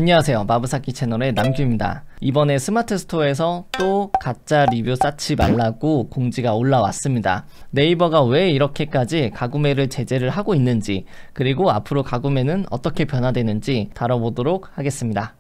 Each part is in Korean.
안녕하세요, 마부사키 채널의 남규입니다. 이번에 스마트 스토어에서 또 가짜 리뷰 쌓지 말라고 공지가 올라왔습니다. 네이버가 왜 이렇게까지 가구매를 제재를 하고 있는지, 그리고 앞으로 가구매는 어떻게 변화되는지 다뤄보도록 하겠습니다.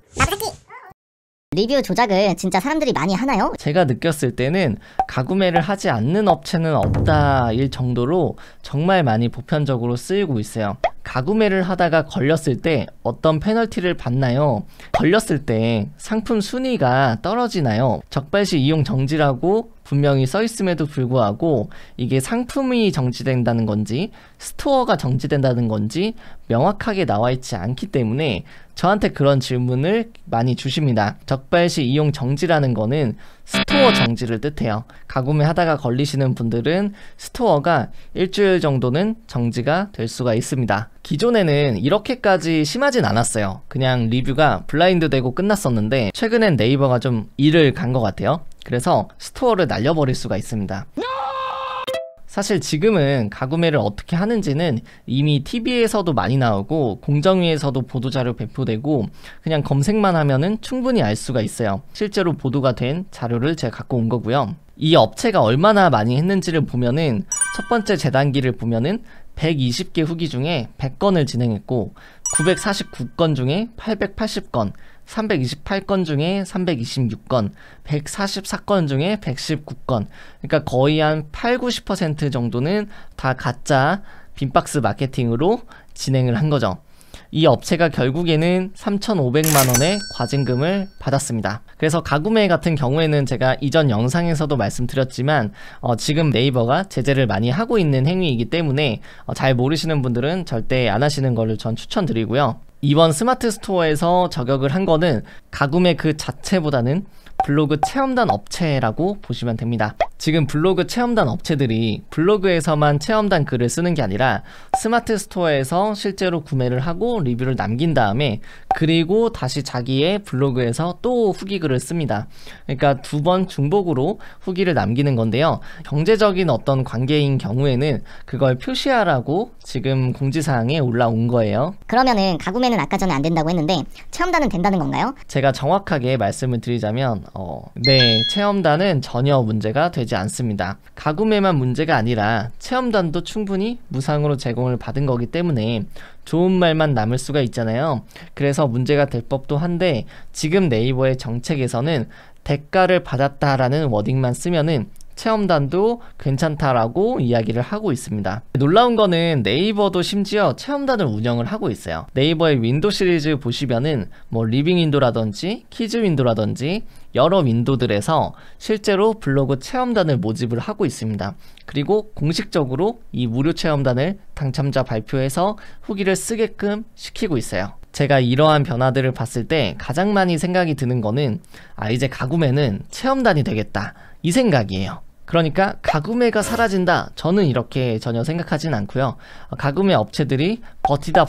리뷰 조작을 진짜 사람들이 많이 하나요? 제가 느꼈을 때는 가구매를 하지 않는 업체는 없다 일 정도로 정말 많이 보편적으로 쓰이고 있어요. 가구매를 하다가 걸렸을 때 어떤 페널티를 받나요? 걸렸을 때 상품 순위가 떨어지나요? 적발시 이용 정지라고 분명히 써 있음에도 불구하고 이게 상품이 정지된다는 건지 스토어가 정지된다는 건지 명확하게 나와 있지 않기 때문에 저한테 그런 질문을 많이 주십니다. 적발시 이용 정지라는 거는 스토어 정지를 뜻해요. 가구매 하다가 걸리시는 분들은 스토어가 일주일 정도는 정지가 될 수가 있습니다. 기존에는 이렇게까지 심하진 않았어요. 그냥 리뷰가 블라인드 되고 끝났었는데 최근엔 네이버가 좀 일을 간 것 같아요. 그래서 스토어를 날려버릴 수가 있습니다. 사실 지금은 가구매를 어떻게 하는지는 이미 TV에서도 많이 나오고 공정위에서도 보도자료 배포되고 그냥 검색만 하면은 충분히 알 수가 있어요. 실제로 보도가 된 자료를 제가 갖고 온 거고요. 이 업체가 얼마나 많이 했는지를 보면은 첫 번째 재단기를 보면은 120개 후기 중에 100건을 진행했고 949건 중에 880건, 328건 중에 326건, 144건 중에 119건, 그러니까 거의 한 80~90% 정도는 다 가짜 빈박스 마케팅으로 진행을 한 거죠. 이 업체가 결국에는 3,500만원의 과징금을 받았습니다. 그래서 가구매 같은 경우에는 제가 이전 영상에서도 말씀드렸지만 지금 네이버가 제재를 많이 하고 있는 행위이기 때문에 잘 모르시는 분들은 절대 안 하시는 거를 전 추천드리고요. 이번 스마트 스토어에서 저격을 한 거는 가구매 그 자체보다는 블로그 체험단 업체라고 보시면 됩니다. 지금 블로그 체험단 업체들이 블로그에서만 체험단 글을 쓰는 게 아니라 스마트 스토어에서 실제로 구매를 하고 리뷰를 남긴 다음에 그리고 다시 자기의 블로그에서 또 후기 글을 씁니다. 그러니까 두 번 중복으로 후기를 남기는 건데요. 경제적인 어떤 관계인 경우에는 그걸 표시하라고 지금 공지사항에 올라온 거예요. 그러면은 가구매는 아까 전에 안 된다고 했는데 체험단은 된다는 건가요? 제가 정확하게 말씀을 드리자면 네, 체험단은 전혀 문제가 되지 않습니다. 가구매만 문제가 아니라 체험단도 충분히 무상으로 제공을 받은 거기 때문에 좋은 말만 남을 수가 있잖아요. 그래서 문제가 될 법도 한데 지금 네이버의 정책에서는 대가를 받았다라는 워딩만 쓰면은 체험단도 괜찮다라고 이야기를 하고 있습니다. 놀라운 거는 네이버도 심지어 체험단을 운영을 하고 있어요. 네이버의 윈도 시리즈 보시면은 뭐 리빙 윈도라든지 키즈 윈도라든지 여러 윈도들에서 실제로 블로그 체험단을 모집을 하고 있습니다. 그리고 공식적으로 이 무료 체험단을 당첨자 발표해서 후기를 쓰게끔 시키고 있어요. 제가 이러한 변화들을 봤을 때 가장 많이 생각이 드는 거는 이제 가구매는 체험단이 되겠다 이 생각이에요. 그러니까 가구매가 사라진다, 저는 이렇게 전혀 생각하진 않고요. 가구매 업체들이 버티다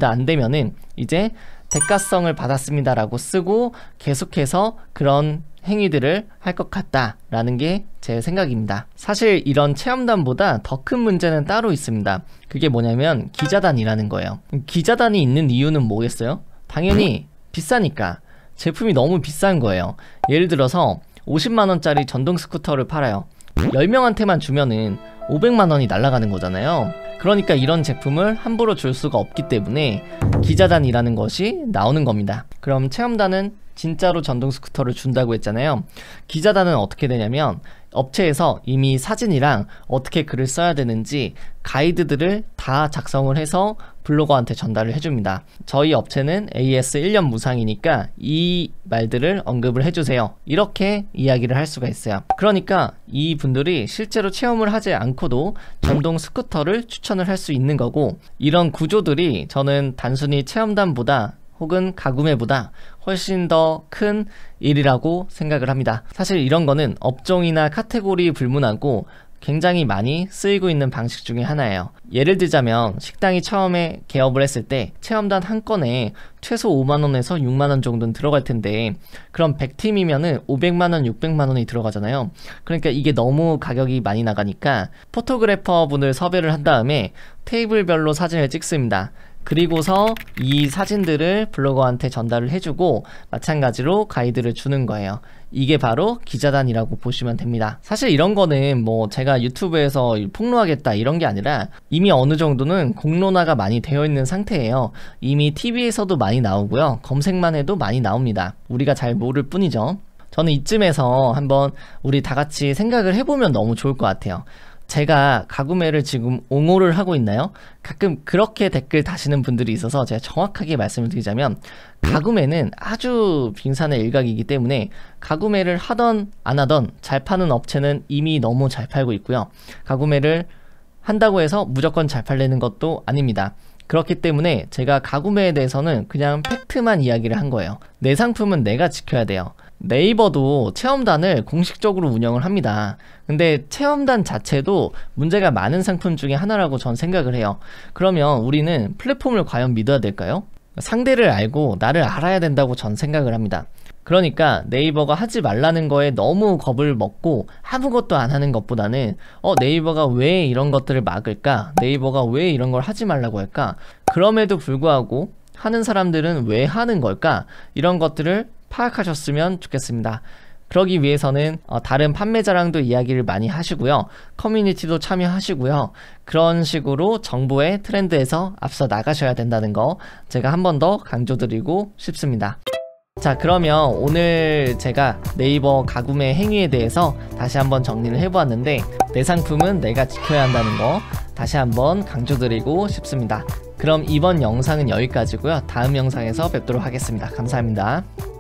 안 되면은 이제 대가성을 받았습니다 라고 쓰고 계속해서 그런 행위들을 할 것 같다라는 게 제 생각입니다. 사실 이런 체험단보다 더 큰 문제는 따로 있습니다. 그게 뭐냐면 기자단이라는 거예요. 기자단이 있는 이유는 뭐겠어요? 당연히 비싸니까. 제품이 너무 비싼 거예요. 예를 들어서 50만원짜리 전동 스쿠터를 팔아요. 10명한테만 주면은 500만원이 날아가는 거잖아요. 그러니까 이런 제품을 함부로 줄 수가 없기 때문에 기자단이라는 것이 나오는 겁니다. 그럼 체험단은 진짜로 전동 스쿠터를 준다고 했잖아요. 기자단은 어떻게 되냐면 업체에서 이미 사진이랑 어떻게 글을 써야 되는지 가이드들을 다 작성을 해서 블로거한테 전달을 해줍니다. 저희 업체는 AS 1년 무상이니까 이 말들을 언급을 해주세요. 이렇게 이야기를 할 수가 있어요. 그러니까 이 분들이 실제로 체험을 하지 않고도 전동 스쿠터를 추천을 할 수 있는 거고, 이런 구조들이 저는 단순히 체험단보다 혹은 가구매보다 훨씬 더 큰 일이라고 생각을 합니다. 사실 이런 거는 업종이나 카테고리 불문하고 굉장히 많이 쓰이고 있는 방식 중에 하나예요. 예를 들자면 식당이 처음에 개업을 했을 때 체험단 한 건에 최소 5만원에서 6만원 정도는 들어갈 텐데 그럼 100팀이면은 500만원, 600만원이 들어가잖아요. 그러니까 이게 너무 가격이 많이 나가니까 포토그래퍼 분을 섭외를 한 다음에 테이블별로 사진을 찍습니다. 그리고서 이 사진들을 블로거한테 전달을 해주고 마찬가지로 가이드를 주는 거예요. 이게 바로 기자단이라고 보시면 됩니다. 사실 이런 거는 뭐 제가 유튜브에서 폭로하겠다 이런 게 아니라 이미 어느 정도는 공론화가 많이 되어 있는 상태예요. 이미 TV에서도 많이 나오고요. 검색만 해도 많이 나옵니다. 우리가 잘 모를 뿐이죠. 저는 이쯤에서 한번 우리 다 같이 생각을 해보면 너무 좋을 것 같아요. 제가 가구매를 지금 옹호를 하고 있나요? 가끔 그렇게 댓글 다시는 분들이 있어서 제가 정확하게 말씀을 드리자면 가구매는 아주 빙산의 일각이기 때문에 가구매를 하던 안 하던 잘 파는 업체는 이미 너무 잘 팔고 있고요. 가구매를 한다고 해서 무조건 잘 팔리는 것도 아닙니다. 그렇기 때문에 제가 가구매에 대해서는 그냥 팩트만 이야기를 한 거예요. 내 상품은 내가 지켜야 돼요. 네이버도 체험단을 공식적으로 운영을 합니다. 근데 체험단 자체도 문제가 많은 상품 중에 하나라고 전 생각을 해요. 그러면 우리는 플랫폼을 과연 믿어야 될까요? 상대를 알고 나를 알아야 된다고 전 생각을 합니다. 그러니까 네이버가 하지 말라는 거에 너무 겁을 먹고 아무것도 안 하는 것보다는 네이버가 왜 이런 것들을 막을까? 네이버가 왜 이런 걸 하지 말라고 할까? 그럼에도 불구하고 하는 사람들은 왜 하는 걸까? 이런 것들을 파악하셨으면 좋겠습니다. 그러기 위해서는 다른 판매자랑도 이야기를 많이 하시고요. 커뮤니티도 참여하시고요. 그런 식으로 정보의 트렌드에서 앞서 나가셔야 된다는 거 제가 한 번 더 강조드리고 싶습니다. 자, 그러면 오늘 제가 네이버 가구매 행위에 대해서 다시 한번 정리를 해보았는데 내 상품은 내가 지켜야 한다는 거 다시 한번 강조드리고 싶습니다. 그럼 이번 영상은 여기까지고요. 다음 영상에서 뵙도록 하겠습니다. 감사합니다.